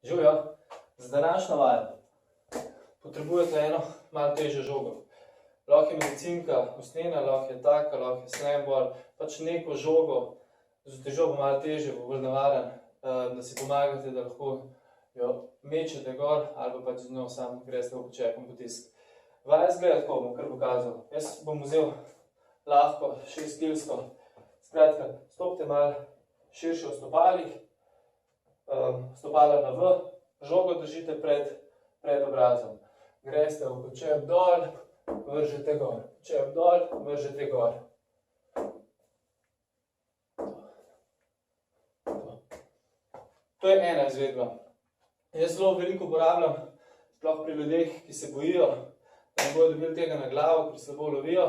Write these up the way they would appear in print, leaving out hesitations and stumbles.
Živjo, za današnjo vajo potrebujete eno malo težjo žogo. Lahko je medicinka, usnjena, lahko je taka, lahko je slamball, pač neko žogo, z težo bo malo težje, bo bolj navaren, da si pomagate, da lahko jo mečete gor ali pa pač z njo sam greste v počepom potisk. Vaja izgleda tako, bom kar pokazal. Jaz bom vzel lahko 6-kilsko. Skratka, stopite malo širše v stopalih, stopala na V, žogo držite pred obrazom. Greste v počep dol, vržete gor. Počep dol, vržete gor. To je ena izvedba. Jaz zelo veliko uporabljam, sploh pri ljudeh, ki se bojijo, da ne bodo dobili tega na glavo, ker slabo lovijo.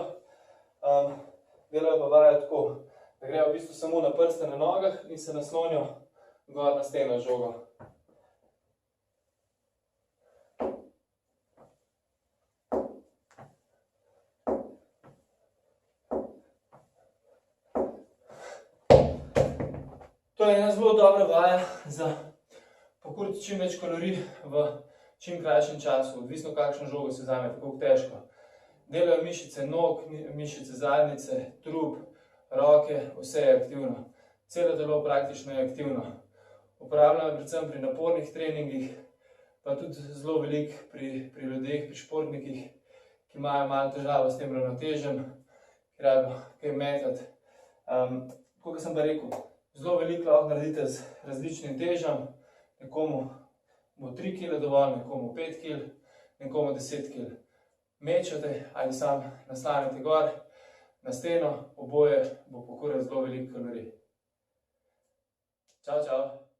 Delajo pa vajo tako, da grejo v bistvu samo na prste na nogah in se naslonijo gor na steno žogo. To je ena zelo dobra vaja za pokuriti čim več kalorij v čim krajšem času, odvisno kakšno žogo se vzamete, koliko težko. Delajo mišice nog, mišice zadnjice, trup, roke, vse je aktivno. Celo telo praktično je aktivno. Uporabljamo predvsem pri napornih treningih, pa tudi zelo veliko pri ljudeh, pri športnikih, ki imajo malo težavo s tem ravnotežjem, ki rabijo kaj metati. Kot sem pa rekel, zelo veliko lahko naredite z različnim težam. Nekomu bo 3 kg dovolj, nekomu 5 kg, nekomu 10 kg. Mečete ali sam nastanete gor na steno, oboje bo pokurilo zelo veliko kalorij. Čau, čau!